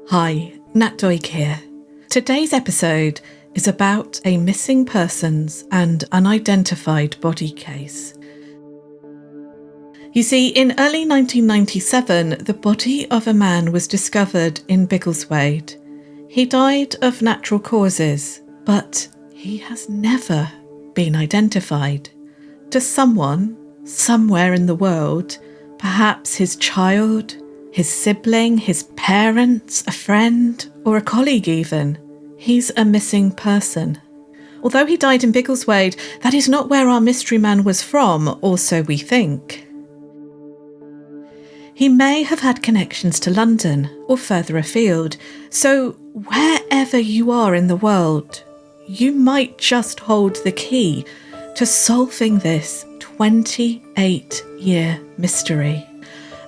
Hi, Nat Doig here. Today's episode is about a missing persons and unidentified body case. You see, in early 1997, the body of a man was discovered in Biggleswade. He died of natural causes, but he has never been identified. To someone, somewhere in the world, perhaps his child, his sibling, his parents, a friend, or a colleague even, he's a missing person. Although he died in Biggleswade, that is not where our mystery man was from, or so we think. He may have had connections to London or further afield, so wherever you are in the world, you might just hold the key to solving this 28-year mystery.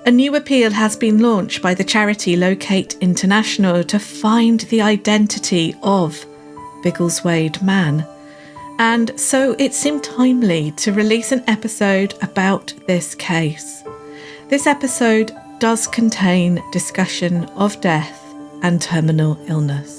A new appeal has been launched by the charity Locate International to find the identity of Biggleswade Man. And so it seemed timely to release an episode about this case. This episode does contain discussion of death and terminal illness.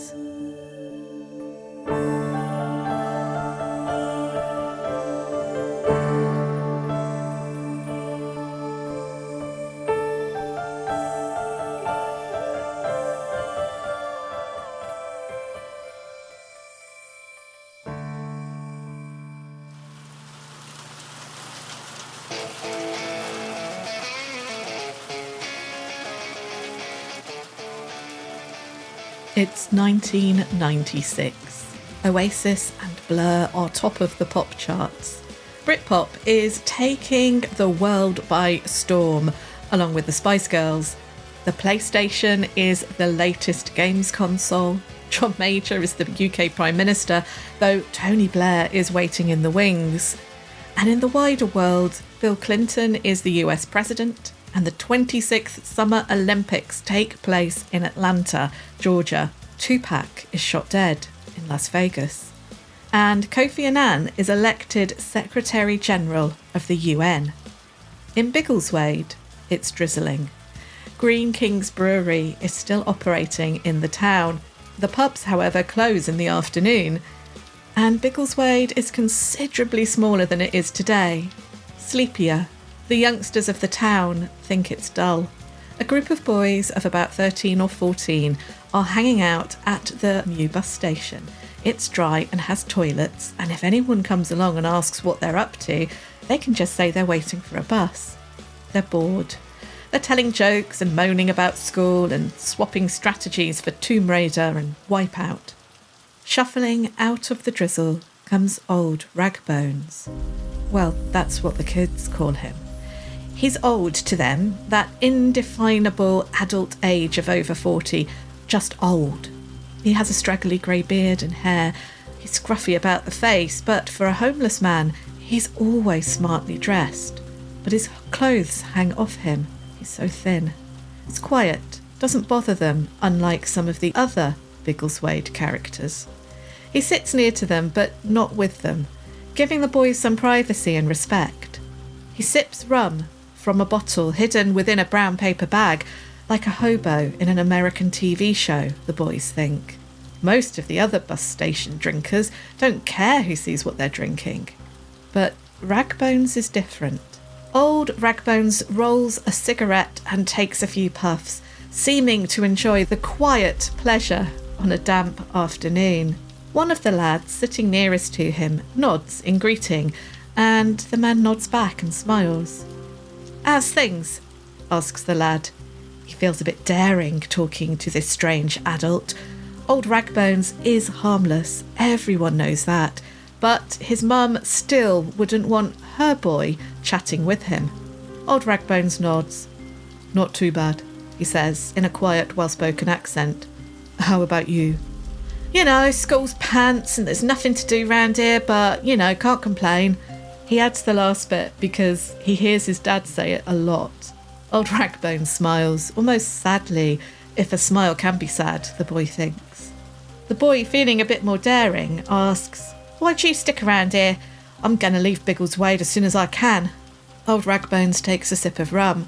It's 1996. Oasis and Blur are top of the pop charts. Britpop is taking the world by storm, along with the Spice Girls. The PlayStation is the latest games console. John Major is the UK Prime Minister, though Tony Blair is waiting in the wings. And in the wider world, Bill Clinton is the US President, and the 26th Summer Olympics take place in Atlanta, Georgia. Tupac is shot dead in Las Vegas. And Kofi Annan is elected Secretary General of the UN. In Biggleswade, it's drizzling. Green King's Brewery is still operating in the town. The pubs, however, close in the afternoon. And Biggleswade is considerably smaller than it is today. Sleepier. The youngsters of the town think it's dull. A group of boys of about 13 or 14 are hanging out at the new bus station. It's dry and has toilets, and if anyone comes along and asks what they're up to, they can just say they're waiting for a bus. They're bored. They're telling jokes and moaning about school and swapping strategies for Tomb Raider and Wipeout. Shuffling out of the drizzle comes old Ragbones. Well, that's what the kids call him. He's old to them, that indefinable adult age of over 40, just old. He has a straggly grey beard and hair. He's scruffy about the face, but for a homeless man, he's always smartly dressed. But his clothes hang off him. He's so thin. It's quiet, doesn't bother them, unlike some of the other Biggleswade characters. He sits near to them, but not with them, giving the boys some privacy and respect. He sips rum from a bottle hidden within a brown paper bag, like a hobo in an American TV show, the boys think. Most of the other bus station drinkers don't care who sees what they're drinking. But Ragbones is different. Old Ragbones rolls a cigarette and takes a few puffs, seeming to enjoy the quiet pleasure on a damp afternoon. One of the lads sitting nearest to him nods in greeting, and the man nods back and smiles. "How's things?" asks the lad. He feels a bit daring talking to this strange adult. Old Ragbones is harmless, everyone knows that, but his mum still wouldn't want her boy chatting with him. Old Ragbones nods. "Not too bad," he says in a quiet, well-spoken accent. "How about you?" "You know, school's pants and there's nothing to do round here, but, can't complain." He adds the last bit because he hears his dad say it a lot. Old Ragbones smiles, almost sadly, if a smile can be sad, the boy thinks. The boy, feeling a bit more daring, asks, "Why'd you stick around here? I'm going to leave Biggleswade as soon as I can." Old Ragbones takes a sip of rum.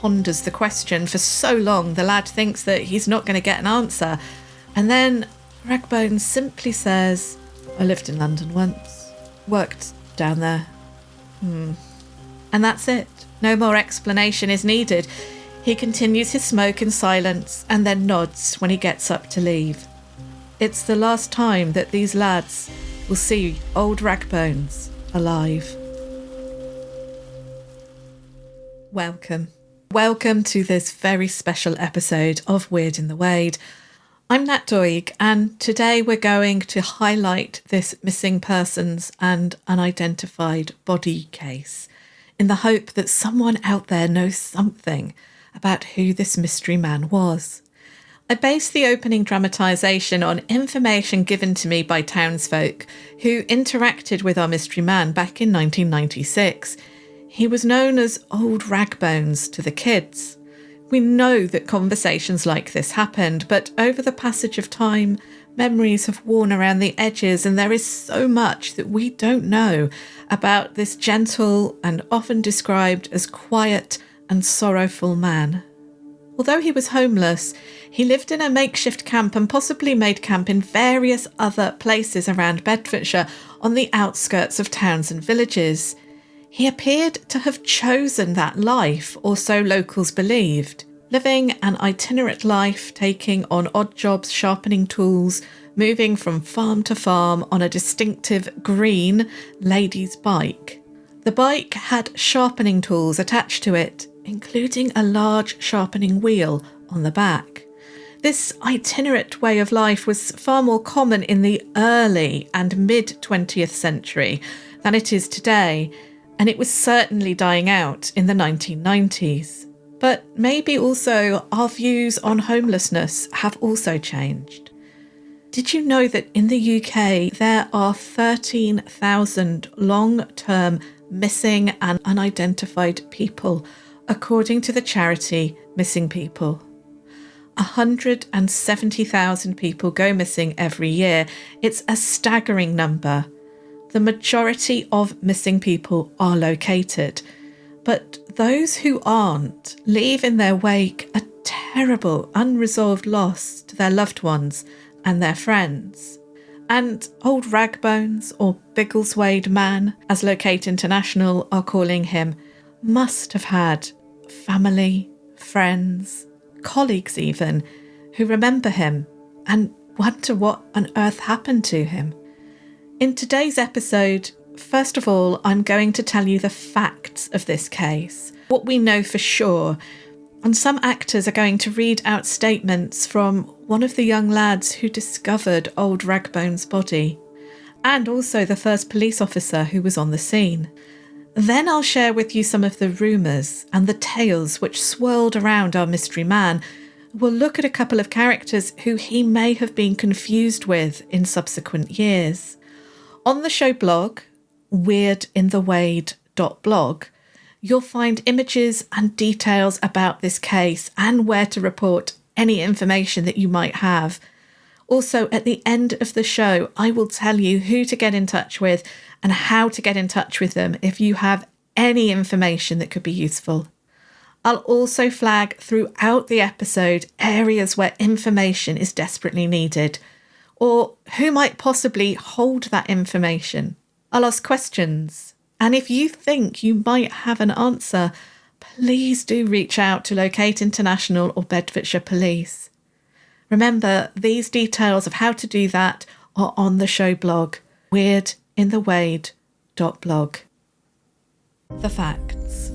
ponders the question for so long the lad thinks that he's not going to get an answer. And then Ragbones simply says, "I lived in London once, worked down there." And that's it. No more explanation is needed. He continues his smoke in silence and then nods when he gets up to leave. It's the last time that these lads will see old Ragbones alive. Welcome to this very special episode of Weird in the Wade. I'm Nat Doig, and today we're going to highlight this missing persons and unidentified body case in the hope that someone out there knows something about who this mystery man was. I based the opening dramatisation on information given to me by townsfolk who interacted with our mystery man back in 1996. He was known as Old Ragbones to the kids. We know that conversations like this happened, but over the passage of time, memories have worn around the edges, and there is so much that we don't know about this gentle and often described as quiet and sorrowful man. Although he was homeless, he lived in a makeshift camp and possibly made camp in various other places around Bedfordshire on the outskirts of towns and villages. He appeared to have chosen that life, or so locals believed, living an itinerate life, taking on odd jobs, sharpening tools, moving from farm to farm on a distinctive green lady's bike. The bike had sharpening tools attached to it, including a large sharpening wheel on the back. This itinerate way of life was far more common in the early and mid-20th century than it is today, and it was certainly dying out in the 1990s. But maybe also our views on homelessness have also changed. Did you know that in the UK there are 13,000 long-term missing and unidentified people, according to the charity Missing People? 170,000 people go missing every year. It's a staggering number. The majority of missing people are located, but those who aren't leave in their wake a terrible, unresolved loss to their loved ones and their friends. And Old Ragbones, or Biggleswade Man, as Locate International are calling him, must have had family, friends, colleagues even, who remember him and wonder what on earth happened to him. In today's episode, first of all, I'm going to tell you the facts of this case, what we know for sure, and some actors are going to read out statements from one of the young lads who discovered Old Ragbones' body, and also the first police officer who was on the scene. Then I'll share with you some of the rumours and the tales which swirled around our mystery man. We'll look at a couple of characters who he may have been confused with in subsequent years. On the show blog, weirdinthewade.blog, you'll find images and details about this case and where to report any information that you might have. Also, at the end of the show, I will tell you who to get in touch with and how to get in touch with them if you have any information that could be useful. I'll also flag throughout the episode areas where information is desperately needed, or who might possibly hold that information. I'll ask questions, and if you think you might have an answer, please do reach out to Locate International or Bedfordshire Police. Remember, these details of how to do that are on the show blog, weirdinthewade.blog. The facts.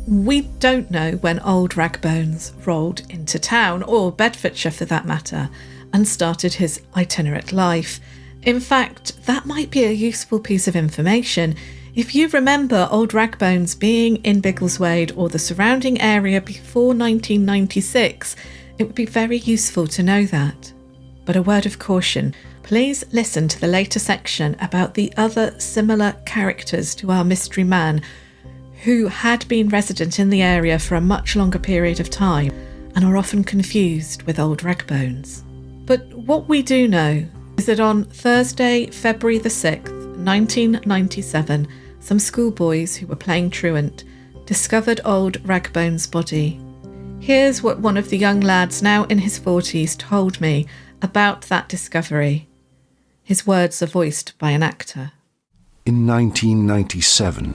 We don't know when Old Ragbones rolled into town, or Bedfordshire for that matter, and started his itinerant life. In fact, that might be a useful piece of information. If you remember Old Ragbones being in Biggleswade or the surrounding area before 1996, it would be very useful to know that. But a word of caution, please listen to the later section about the other similar characters to our mystery man who had been resident in the area for a much longer period of time and are often confused with Old Ragbones. But what we do know is that on Thursday, February the 6th, 1997, some schoolboys who were playing truant discovered Old Ragbones' body Here's what one of the young lads, now in his 40s, told me about that discovery. His words are voiced by an actor. In 1997,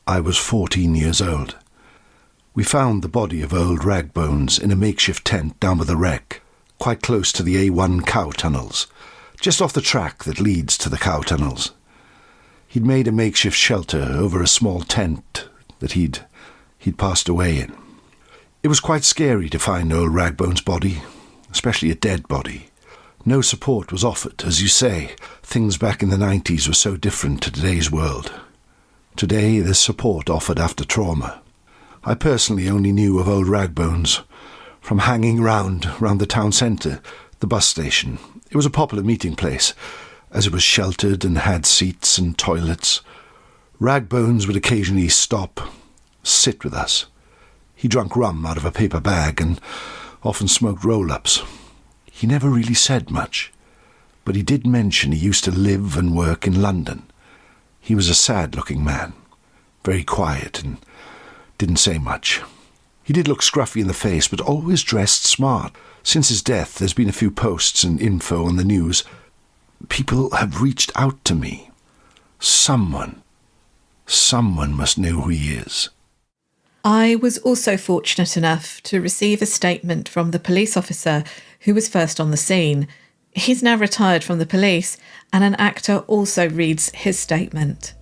I was 14 years old. We found the body of old Ragbones in a makeshift tent down by the wreck, quite close to the A1 cow tunnels, just off the track that leads to the cow tunnels. He'd made a makeshift shelter over a small tent that he'd passed away in. It was quite scary to find old Ragbones' body, especially a dead body. No support was offered. As you say, things back in the 90s were so different to today's world. Today, there's support offered after trauma. I personally only knew of old Ragbones from hanging round the town centre, the bus station. It was a popular meeting place, as it was sheltered and had seats and toilets. Ragbones would occasionally stop, sit with us. He drank rum out of a paper bag and often smoked roll-ups. He never really said much, but he did mention he used to live and work in London. He was a sad-looking man, very quiet and didn't say much. He did look scruffy in the face, but always dressed smart. Since his death, there's been a few posts and info on the news. People have reached out to me. Someone must know who he is. I was also fortunate enough to receive a statement from the police officer who was first on the scene. He's now retired from the police, and an actor also reads his statement.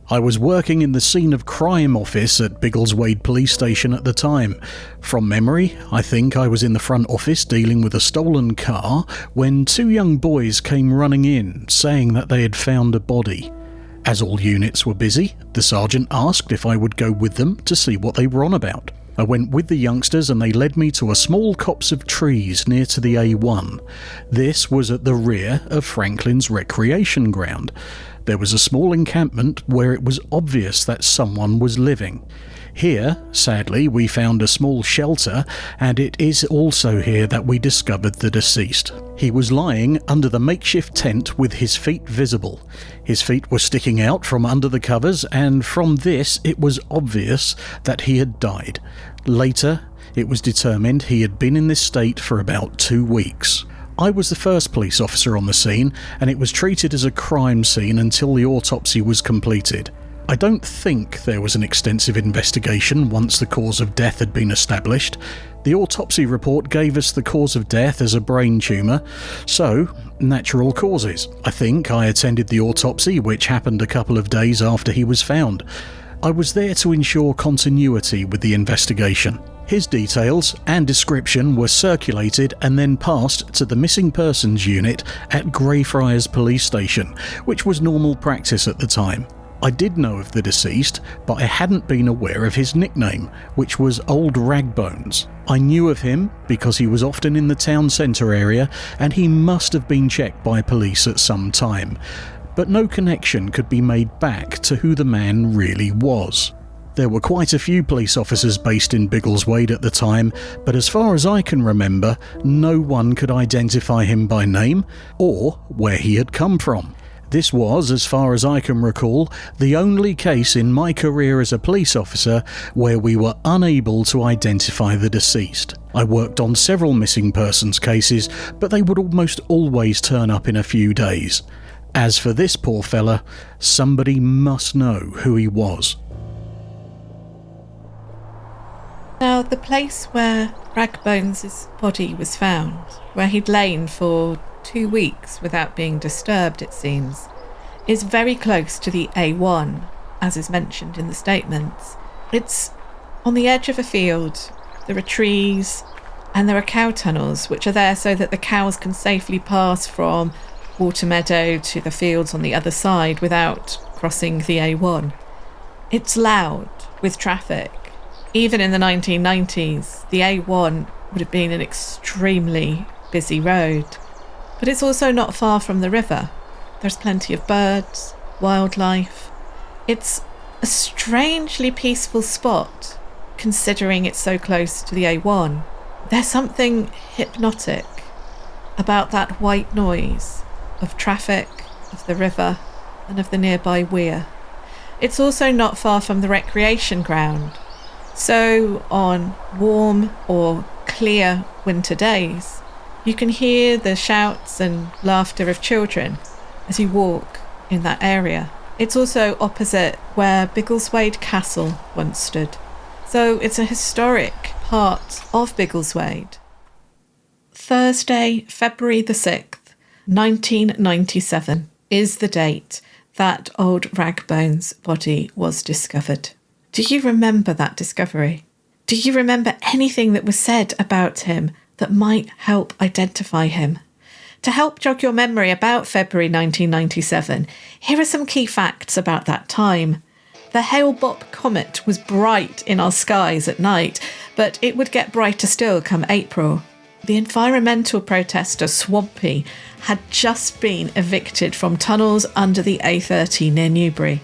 I was working in the scene of crime office at Biggleswade police station at the time. From memory, I think I was in the front office dealing with a stolen car when two young boys came running in, saying that they had found a body. As all units were busy, the sergeant asked if I would go with them to see what they were on about. I went with the youngsters and they led me to a small copse of trees near to the A1. This was at the rear of Franklin's recreation ground. There was a small encampment where it was obvious that someone was living. Here, sadly, we found a small shelter, and it is also here that we discovered the deceased. He was lying under the makeshift tent with his feet visible. His feet were sticking out from under the covers, and from this it was obvious that he had died. Later, it was determined he had been in this state for about 2 weeks. I was the first police officer on the scene, and it was treated as a crime scene until the autopsy was completed. I don't think there was an extensive investigation once the cause of death had been established. The autopsy report gave us the cause of death as a brain tumour, so natural causes. I think I attended the autopsy, which happened a couple of days after he was found. I was there to ensure continuity with the investigation. His details and description were circulated and then passed to the Missing Persons Unit at Greyfriars Police Station, which was normal practice at the time. I did know of the deceased, but I hadn't been aware of his nickname, which was Old Ragbones. I knew of him because he was often in the town centre area and he must have been checked by police at some time, but no connection could be made back to who the man really was. There were quite a few police officers based in Biggleswade at the time, but as far as I can remember, no one could identify him by name or where he had come from. This was, as far as I can recall, the only case in my career as a police officer where we were unable to identify the deceased. I worked on several missing persons cases, but they would almost always turn up in a few days. As for this poor fella, somebody must know who he was. Now, the place where Ragbones' body was found, where he'd lain for 2 weeks without being disturbed, it seems, is very close to the A1, as is mentioned in the statements. It's on the edge of a field. There are trees and there are cow tunnels, which are there so that the cows can safely pass from water meadow to the fields on the other side without crossing the A1. It's loud with traffic. Even in the 1990s, the A1 would have been an extremely busy road. But it's also not far from the river. There's plenty of birds, wildlife. It's a strangely peaceful spot, considering it's so close to the A1. There's something hypnotic about that white noise of traffic, of the river, and of the nearby weir. It's also not far from the recreation ground. So on warm or clear winter days, you can hear the shouts and laughter of children as you walk in that area. It's also opposite where Biggleswade Castle once stood. So it's a historic part of Biggleswade. Thursday, February the 6th, 1997 is the date that old Ragbones' body was discovered. Do you remember that discovery? Do you remember anything that was said about him that might help identify him? To help jog your memory about February 1997, here are some key facts about that time. The Hale-Bopp comet was bright in our skies at night, but it would get brighter still come April. The environmental protester Swampy had just been evicted from tunnels under the A30 near Newbury.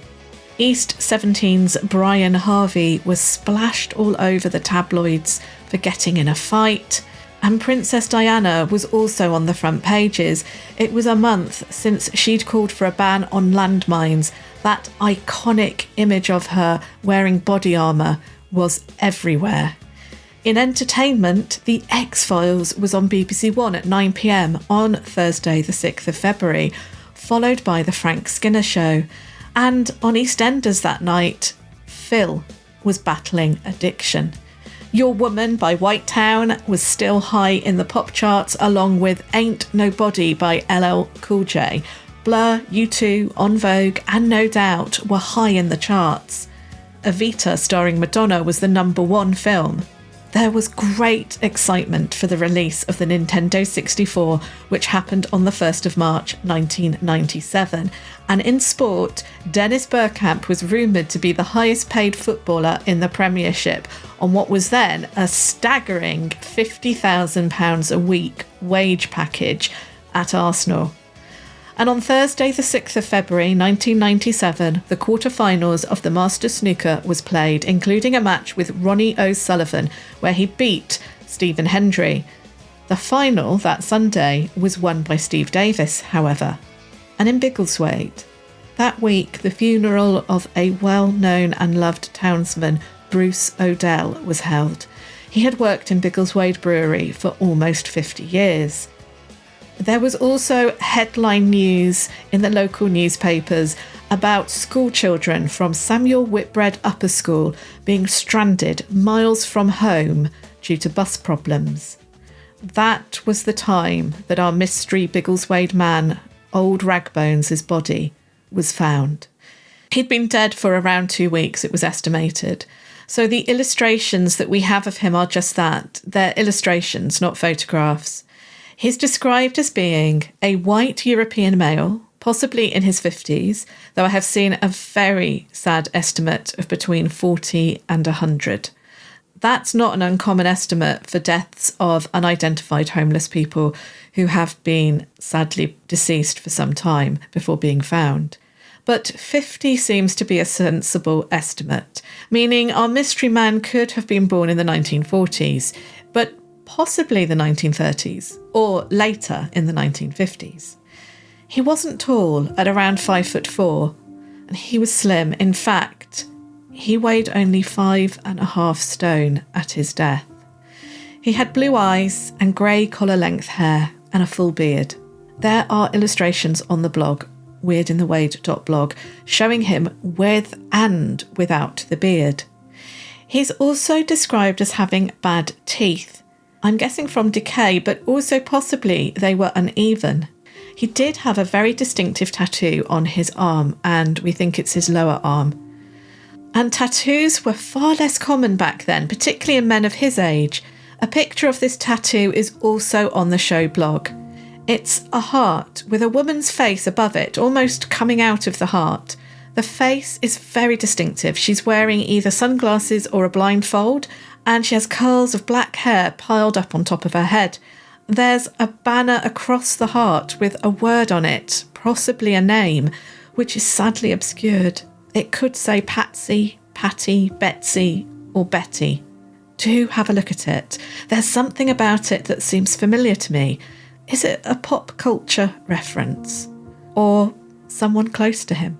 East 17's Brian Harvey was splashed all over the tabloids for getting in a fight, and Princess Diana was also on the front pages. It was a month since she'd called for a ban on landmines. That iconic image of her wearing body armour was everywhere. In entertainment, The X-Files was on BBC One at 9 p.m. on Thursday the 6th of February, followed by The Frank Skinner Show. And on EastEnders that night, Phil was battling addiction. Your Woman by Whitetown was still high in the pop charts, along with Ain't Nobody by LL Cool J. Blur, U2, En Vogue and No Doubt were high in the charts. Evita starring Madonna was the #1 film. There was great excitement for the release of the Nintendo 64, which happened on the 1st of March 1997. And in sport, Dennis Bergkamp was rumoured to be the highest paid footballer in the Premiership on what was then a staggering £50,000 a week wage package at Arsenal. And on Thursday the 6th of February 1997, the quarter-finals of the Masters Snooker was played, including a match with Ronnie O'Sullivan, where he beat Stephen Hendry. The final that Sunday was won by Steve Davis, however. And in Biggleswade, that week the funeral of a well-known and loved townsman, Bruce Odell, was held. He had worked in Biggleswade Brewery for almost 50 years. There was also headline news in the local newspapers about school children from Samuel Whitbread Upper School being stranded miles from home due to bus problems. That was the time that our mystery Biggleswade Man, old Ragbones' body, was found. He'd been dead for around 2 weeks, it was estimated. So the illustrations that we have of him are just that. They're illustrations, not photographs. He's described as being a white European male, possibly in his 50s, though I have seen a very sad estimate of between 40 and 100. That's not an uncommon estimate for deaths of unidentified homeless people who have been sadly deceased for some time before being found. But 50 seems to be a sensible estimate, meaning our mystery man could have been born in the 1940s, but possibly the 1930s, or later in the 1950s. He wasn't tall, at around 5'4", and he was slim. In fact, he weighed only 5.5 stone at his death. He had blue eyes and grey collar-length hair and a full beard. There are illustrations on the blog, weirdinthewade.blog, showing him with and without the beard. He's also described as having bad teeth. I'm guessing from decay, but also possibly they were uneven. He did have a very distinctive tattoo on his arm, and we think it's his lower arm. And tattoos were far less common back then, particularly in men of his age. A picture of this tattoo is also on the show blog. It's a heart with a woman's face above it, almost coming out of the heart. The face is very distinctive. She's wearing either sunglasses or a blindfold, and she has curls of black hair piled up on top of her head. There's a banner across the heart with a word on it, possibly a name, which is sadly obscured. It could say Patsy, Patty, Betsy, or Betty. Do have a look at it. There's something about it that seems familiar to me. Is it a pop culture reference? Or someone close to him?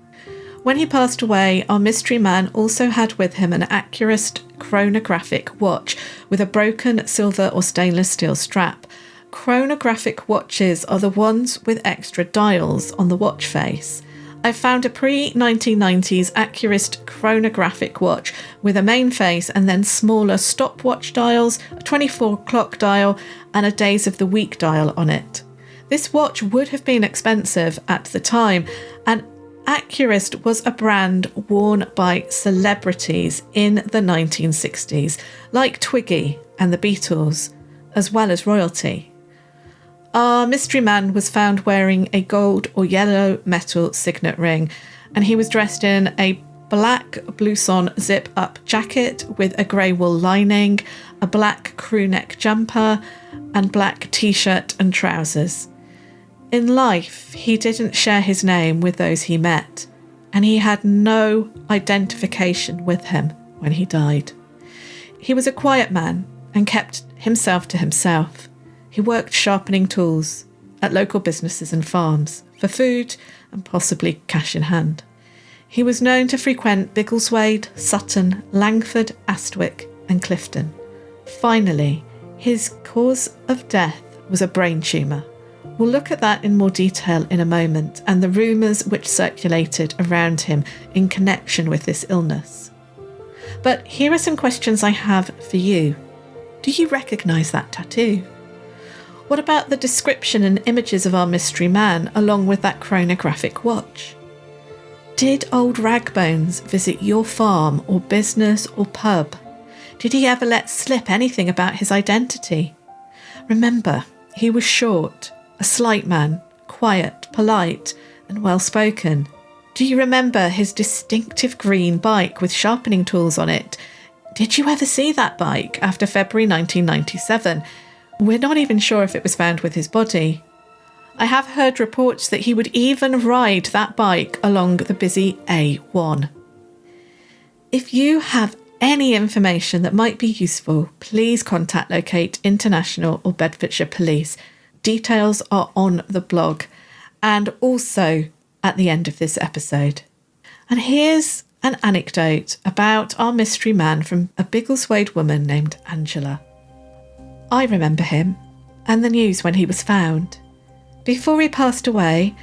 When he passed away, our mystery man also had with him an accurate chronographic watch with a broken silver or stainless steel strap. Chronographic watches are the ones with extra dials on the watch face. I found a pre-1990s accurate chronographic watch with a main face and then smaller stopwatch dials, a 24 o'clock dial and a days of the week dial on it. This watch would have been expensive at the time, and Accurist was a brand worn by celebrities in the 1960s, like Twiggy and the Beatles, as well as royalty. Our mystery man was found wearing a gold or yellow metal signet ring, and he was dressed in a black blouson zip-up jacket with a grey wool lining, a black crew neck jumper, and black t-shirt and trousers. In life, he didn't share his name with those he met, and he had no identification with him when he died. He was a quiet man and kept himself to himself. He worked sharpening tools at local businesses and farms for food and possibly cash in hand. He was known to frequent Biggleswade, Sutton, Langford, Astwick and Clifton. Finally, his cause of death was a brain tumour. We'll look at that in more detail in a moment, and the rumours which circulated around him in connection with this illness. But here are some questions I have for you. Do you recognise that tattoo? What about the description and images of our mystery man along with that chronographic watch? Did old Ragbones visit your farm or business or pub? Did he ever let slip anything about his identity? Remember, he was short, a slight man, quiet, polite, and well-spoken. Do you remember his distinctive green bike with sharpening tools on it? Did you ever see that bike after February 1997? We're not even sure if it was found with his body. I have heard reports that he would even ride that bike along the busy A1. If you have any information that might be useful, please contact Locate International or Bedfordshire Police. Details are on the blog and also at the end of this episode. And here's an anecdote about our mystery man from a Biggleswade woman named Angela. I remember him and the news when he was found. Before he passed away,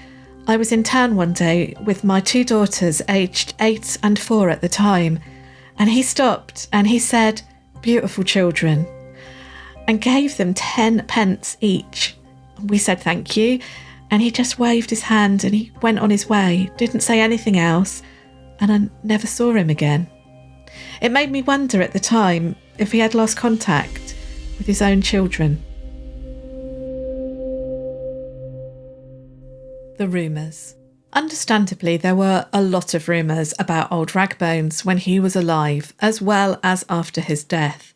I was in town one day with my two daughters, aged 8 and 4 at the time, and he stopped and he said, "Beautiful children," and gave them 10 pence each. We said thank you, and he just waved his hand and he went on his way, didn't say anything else, and I never saw him again. It made me wonder at the time if he had lost contact with his own children. The rumours. Understandably, there were a lot of rumours about old Ragbones when he was alive, as well as after his death.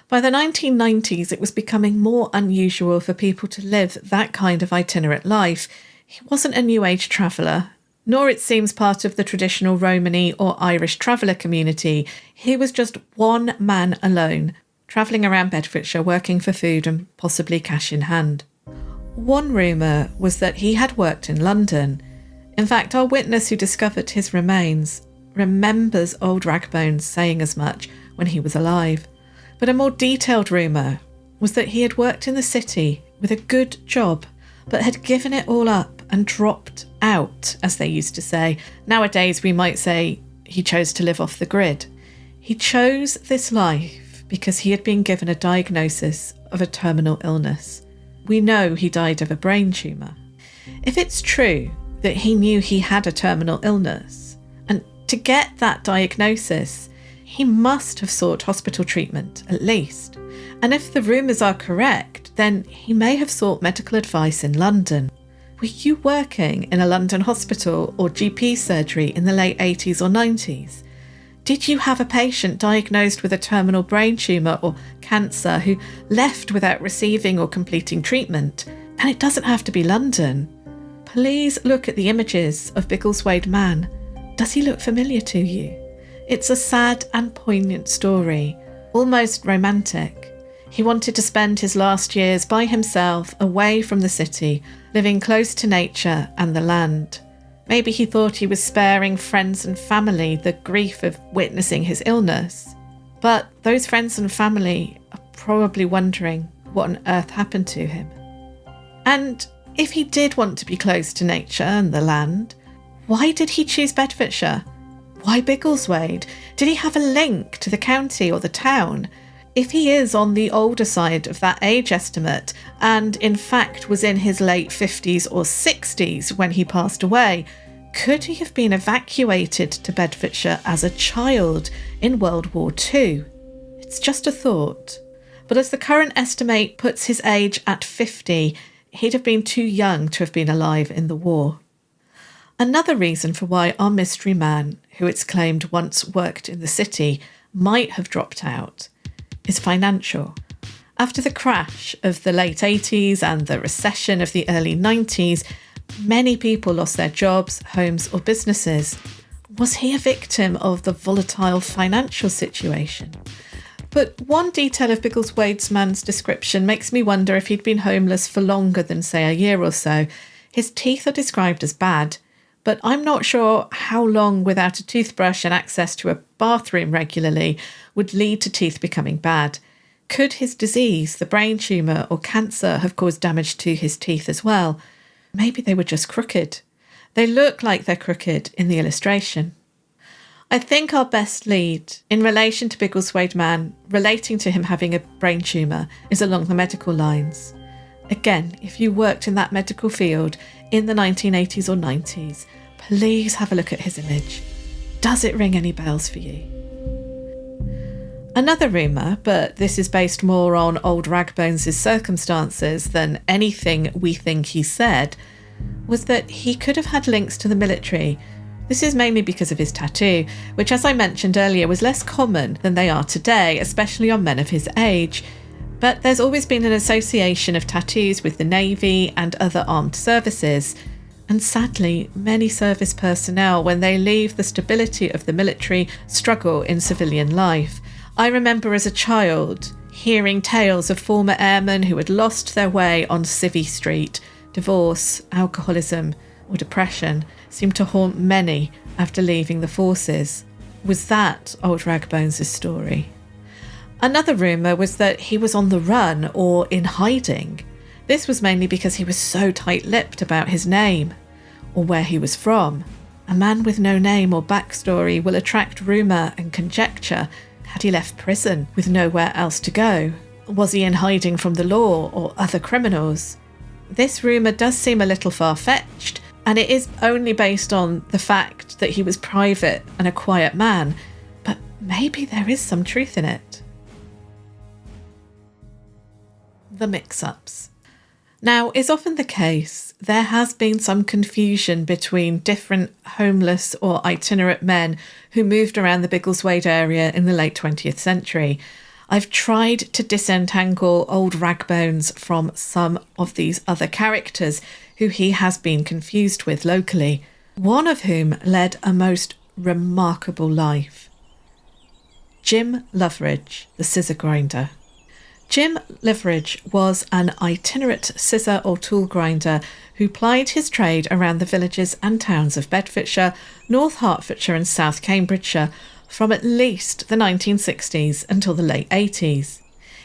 By the 1990s, it was becoming more unusual for people to live that kind of itinerant life. He wasn't a New Age traveller, nor it seems part of the traditional Romany or Irish traveller community. He was just one man alone, travelling around Bedfordshire working for food and possibly cash in hand. One rumour was that he had worked in London. In fact, our witness who discovered his remains remembers old Ragbones saying as much when he was alive. But a more detailed rumour was that he had worked in the city with a good job, but had given it all up and dropped out, as they used to say. Nowadays, we might say he chose to live off the grid. He chose this life because he had been given a diagnosis of a terminal illness. We know he died of a brain tumour. If it's true that he knew he had a terminal illness, and to get that diagnosis, he must have sought hospital treatment, at least. And if the rumours are correct, then he may have sought medical advice in London. Were you working in a London hospital or GP surgery in the late 80s or 90s? Did you have a patient diagnosed with a terminal brain tumour or cancer who left without receiving or completing treatment? And it doesn't have to be London. Please look at the images of Biggleswade Man. Does he look familiar to you? It's a sad and poignant story, almost romantic. He wanted to spend his last years by himself, away from the city, living close to nature and the land. Maybe he thought he was sparing friends and family the grief of witnessing his illness. But those friends and family are probably wondering what on earth happened to him. And if he did want to be close to nature and the land, why did he choose Bedfordshire? Why Biggleswade? Did he have a link to the county or the town? If he is on the older side of that age estimate, and in fact was in his late 50s or 60s when he passed away, could he have been evacuated to Bedfordshire as a child in World War II? It's just a thought. But as the current estimate puts his age at 50, he'd have been too young to have been alive in the war. Another reason for why our mystery man, who it's claimed once worked in the city, might have dropped out is financial. After the crash of the late 80s and the recession of the early 90s, many people lost their jobs, homes or businesses. Was he a victim of the volatile financial situation? But one detail of Biggleswade Man's description makes me wonder if he'd been homeless for longer than, say, a year or so. His teeth are described as bad, but I'm not sure how long without a toothbrush and access to a bathroom regularly would lead to teeth becoming bad. Could his disease, the brain tumour or cancer, have caused damage to his teeth as well? Maybe they were just crooked. They look like they're crooked in the illustration. I think our best lead in relation to Biggleswade Man, relating to him having a brain tumour, is along the medical lines. Again, if you worked in that medical field in the 1980s or 90s, please have a look at his image. Does it ring any bells for you? Another rumour, but this is based more on old Ragbones' circumstances than anything we think he said, was that he could have had links to the military. This is mainly because of his tattoo, which, as I mentioned earlier, was less common than they are today, especially on men of his age. But there's always been an association of tattoos with the Navy and other armed services. And sadly, many service personnel, when they leave the stability of the military, struggle in civilian life. I remember as a child hearing tales of former airmen who had lost their way on Civvy Street. Divorce, alcoholism or depression seemed to haunt many after leaving the forces. Was that old Ragbones' story? Another rumour was that he was on the run or in hiding. This was mainly because he was so tight-lipped about his name or where he was from. A man with no name or backstory will attract rumour and conjecture. Had he left prison with nowhere else to go? Was he in hiding from the law or other criminals? This rumour does seem a little far-fetched, and it is only based on the fact that he was private and a quiet man, but maybe there is some truth in it. The mix-ups. Now, is often the case, there has been some confusion between different homeless or itinerate men who moved around the Biggleswade area in the late 20th century. I've tried to disentangle old Ragbones from some of these other characters who he has been confused with locally, one of whom led a most remarkable life. Jim Loveridge, the scissor grinder. Jim Loveridge was an itinerate scissor or tool grinder who plied his trade around the villages and towns of Bedfordshire, North Hertfordshire and South Cambridgeshire from at least the 1960s until the late 80s.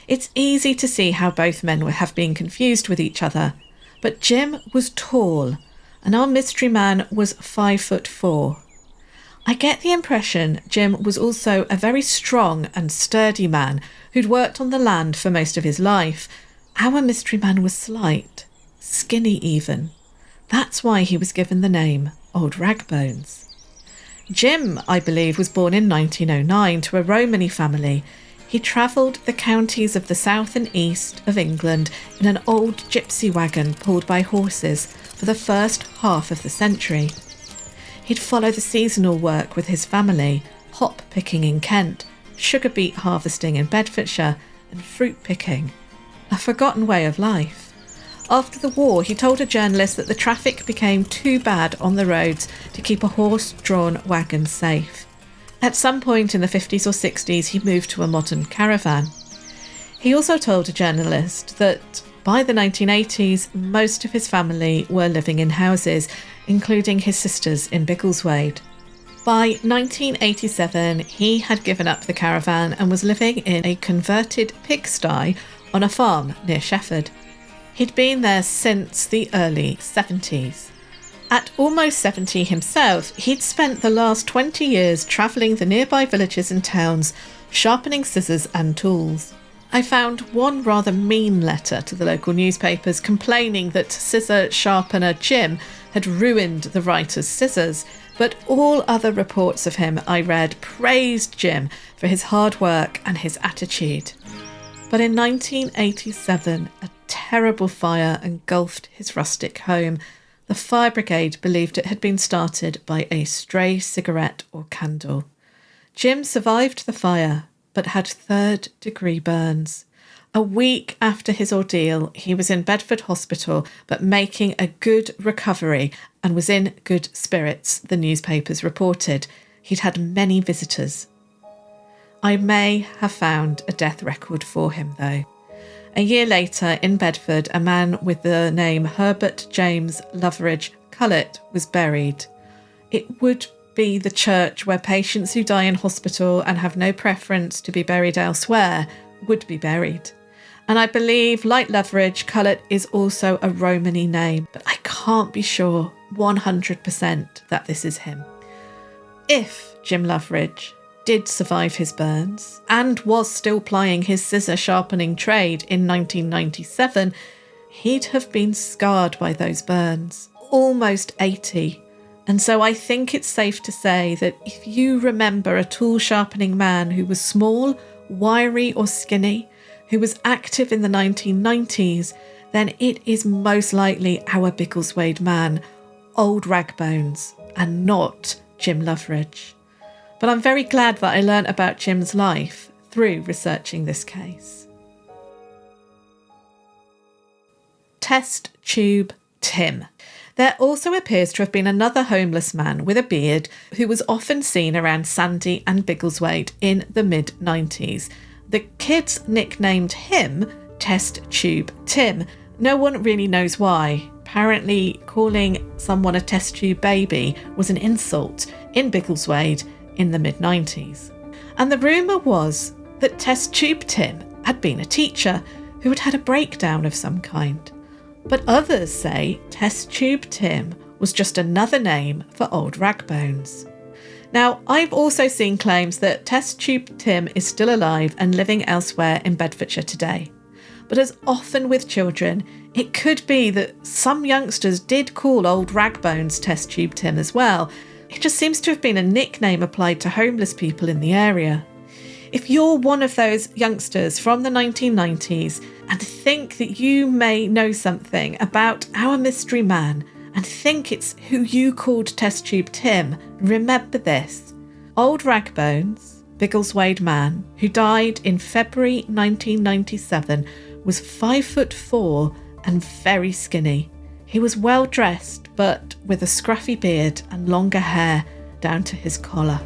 It's easy to see how both men have been confused with each other, but Jim was tall and our mystery man was 5'4". I get the impression Jim was also a very strong and sturdy man who'd worked on the land for most of his life. Our mystery man was slight, skinny even. That's why he was given the name Old Ragbones. Jim, I believe, was born in 1909 to a Romany family. He travelled the counties of the south and east of England in an old gypsy wagon pulled by horses for the first half of the century. He'd follow the seasonal work with his family, hop picking in Kent, sugar beet harvesting in Bedfordshire, and fruit picking. A forgotten way of life. After the war, he told a journalist that the traffic became too bad on the roads to keep a horse-drawn wagon safe. At some point in the 50s or 60s, he moved to a modern caravan. He also told a journalist that by the 1980s, most of his family were living in houses. including his sisters in Biggleswade. By 1987, he had given up the caravan and was living in a converted pigsty on a farm near Shefford. He'd been there since the early 70s. At almost 70 himself, he'd spent the last 20 years travelling the nearby villages and towns, sharpening scissors and tools. I found one rather mean letter to the local newspapers complaining that scissor sharpener Jim had ruined the writer's scissors, but all other reports of him I read praised Jim for his hard work and his attitude. But in 1987, a terrible fire engulfed his rustic home. The fire brigade believed it had been started by a stray cigarette or candle. Jim survived the fire, but had third-degree burns. A week after his ordeal, he was in Bedford Hospital, but making a good recovery and was in good spirits, the newspapers reported. He'd had many visitors. I may have found a death record for him, though. A year later, in Bedford, a man with the name Herbert James Loveridge Cullett was buried. It would be the church where patients who die in hospital and have no preference to be buried elsewhere would be buried. And I believe, like Loveridge, Cullett is also a Romany name, but I can't be sure 100% that this is him. If Jim Loveridge did survive his burns and was still plying his scissor sharpening trade in 1997, he'd have been scarred by those burns, almost 80. And so I think it's safe to say that if you remember a tool sharpening man who was small, wiry or skinny, who was active in the 1990s, then it is most likely our Biggleswade Man, old Ragbones, and not Jim Loveridge. But I'm very glad that I learnt about Jim's life through researching this case. Test Tube Tim. There also appears to have been another homeless man with a beard who was often seen around Sandy and Biggleswade in the mid-90s. The kids nicknamed him Test Tube Tim. No one really knows why. Apparently, calling someone a test tube baby was an insult in Biggleswade in the mid-90s. And the rumour was that Test Tube Tim had been a teacher who had had a breakdown of some kind. But others say Test Tube Tim was just another name for old Ragbones. Now, I've also seen claims that Test Tube Tim is still alive and living elsewhere in Bedfordshire today. But as often with children, it could be that some youngsters did call old Ragbones Test Tube Tim as well. It just seems to have been a nickname applied to homeless people in the area. If you're one of those youngsters from the 1990s and think that you may know something about our mystery man and think it's who you called Test Tube Tim, remember this. Old Ragbones, Biggleswade Man, who died in February 1997, was 5'4" and very skinny. He was well dressed, but with a scruffy beard and longer hair down to his collar.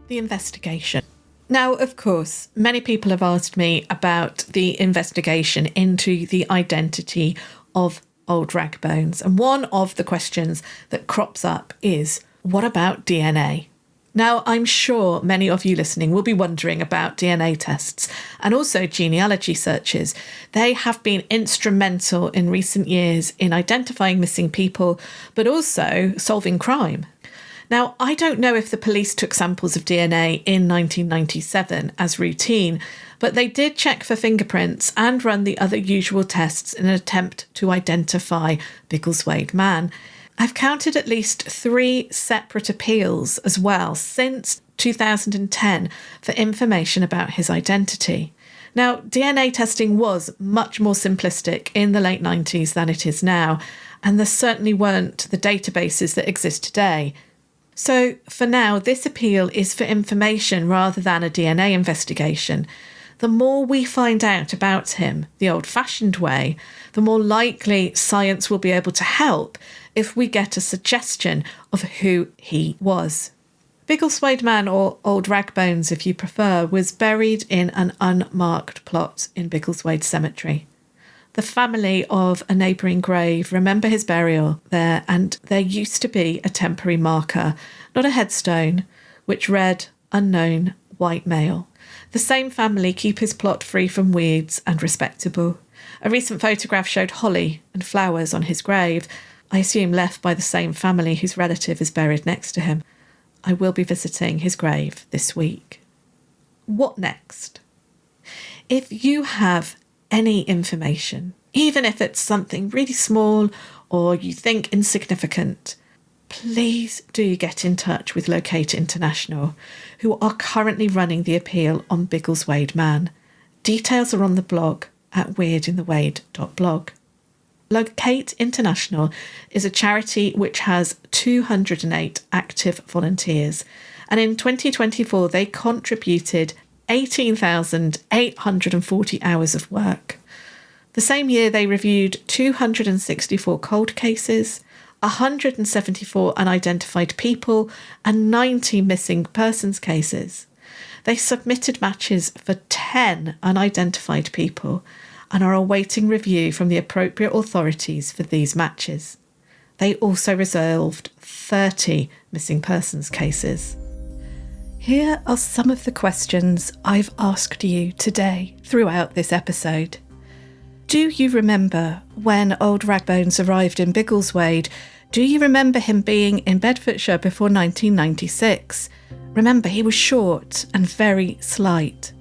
The investigation. Now, of course, many people have asked me about the investigation into the identity of old Ragbones, and one of the questions that crops up is, what about DNA? Now, I'm sure many of you listening will be wondering about DNA tests and also genealogy searches. They have been instrumental in recent years in identifying missing people, but also solving crime. Now, I don't know if the police took samples of DNA in 1997 as routine, but they did check for fingerprints and run the other usual tests in an attempt to identify Biggleswade Man. I've counted at least 3 separate appeals as well since 2010 for information about his identity. Now, DNA testing was much more simplistic in the late 90s than it is now, and there certainly weren't the databases that exist today. So for now, this appeal is for information rather than a DNA investigation. The more we find out about him the old-fashioned way, the more likely science will be able to help if we get a suggestion of who he was. Biggleswade Man, or Old Ragbones if you prefer, was buried in an unmarked plot in Biggleswade Cemetery. The family of a neighbouring grave remember his burial there, and there used to be a temporary marker, not a headstone, which read, "Unknown, white male." The same family keep his plot free from weeds and respectable. A recent photograph showed holly and flowers on his grave, I assume left by the same family whose relative is buried next to him. I will be visiting his grave this week. What next? If you have any information, even if it's something really small or you think insignificant, please do get in touch with Locate International, who are currently running the appeal on Biggleswade Man. Details are on the blog at weirdinthewade.blog. Locate International is a charity which has 208 active volunteers, and in 2024 they contributed 18,840 hours of work. The same year they reviewed 264 cold cases, 174 unidentified people, and 90 missing persons cases. They submitted matches for 10 unidentified people and are awaiting review from the appropriate authorities for these matches. They also resolved 30 missing persons cases. Here are some of the questions I've asked you today throughout this episode. Do you remember when old Ragbones arrived in Biggleswade? Do you remember him being in Bedfordshire before 1996? Remember, he was short and very slight.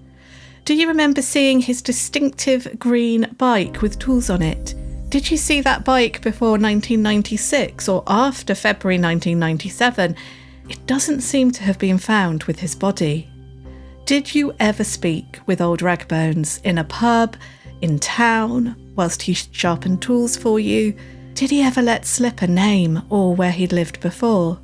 Do you remember seeing his distinctive green bike with tools on it? Did you see that bike before 1996 or after February 1997? It doesn't seem to have been found with his body. Did you ever speak with old Ragbones in a pub, in town, whilst he sharpened tools for you? Did he ever let slip a name or where he'd lived before?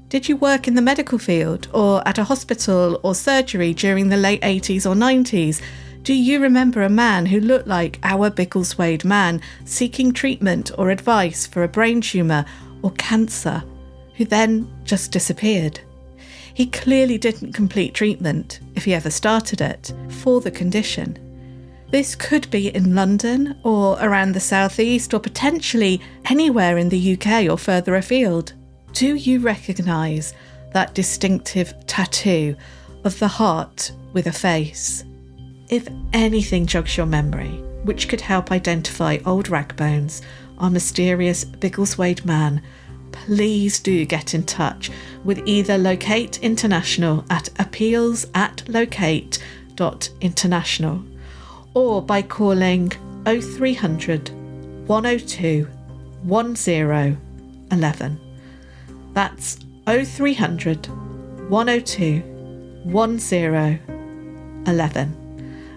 Did you work in the medical field or at a hospital or surgery during the late 80s or 90s? Do you remember a man who looked like our Biggleswade Man seeking treatment or advice for a brain tumour or cancer, who then just disappeared? He clearly didn't complete treatment, if he ever started it, for the condition. This could be in London or around the southeast or potentially anywhere in the UK or further afield. Do you recognise that distinctive tattoo of the heart with a face? If anything jogs your memory, which could help identify old Ragbones, our mysterious Biggleswade Man, please do get in touch with either Locate International at appeals@locate.international or by calling 0300 102 1011. That's 0300 102 1011.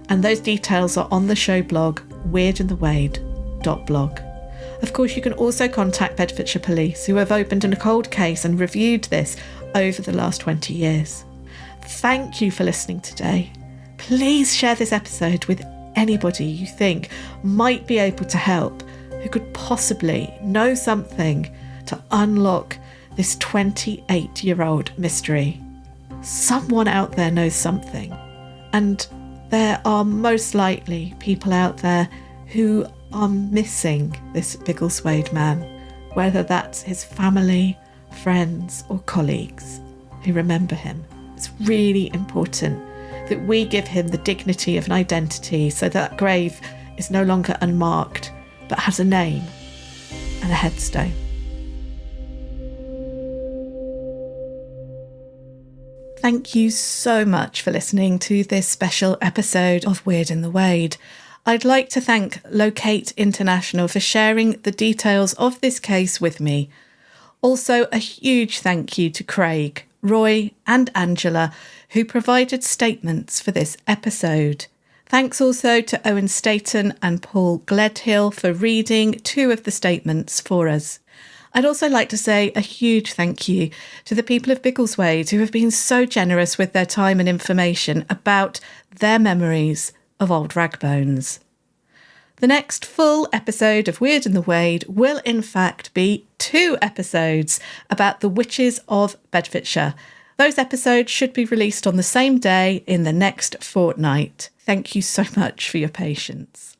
And those details are on the show blog, weirdinthewade.blog. Of course, you can also contact Bedfordshire Police, who have opened a cold case and reviewed this over the last 20 years. Thank you for listening today. Please share this episode with anybody you think might be able to help, who could possibly know something to unlock this 28-year-old mystery. Someone out there knows something, and there are most likely people out there who are missing this Biggleswade Man, whether that's his family, friends or colleagues who remember him. It's really important that we give him the dignity of an identity so that grave is no longer unmarked but has a name and a headstone. Thank you so much for listening to this special episode of Weird in the Wade. I'd like to thank Locate International for sharing the details of this case with me. Also, a huge thank you to Craig, Roy and Angela, who provided statements for this episode. Thanks also to Owen Staton and Paul Gledhill for reading 2 of the statements for us. I'd also like to say a huge thank you to the people of Biggleswade who have been so generous with their time and information about their memories of old Ragbones. The next full episode of Weird in the Wade will in fact be 2 episodes about the witches of Bedfordshire. Those episodes should be released on the same day in the next fortnight. Thank you so much for your patience.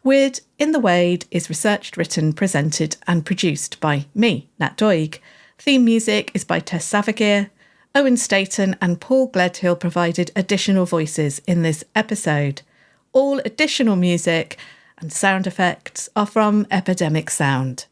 Weird in the Wade is researched, written, presented and produced by me, Nat Doig. Theme music is by Tess Savagir. Owen Staton and Paul Gledhill provided additional voices in this episode. All additional music and sound effects are from Epidemic Sound.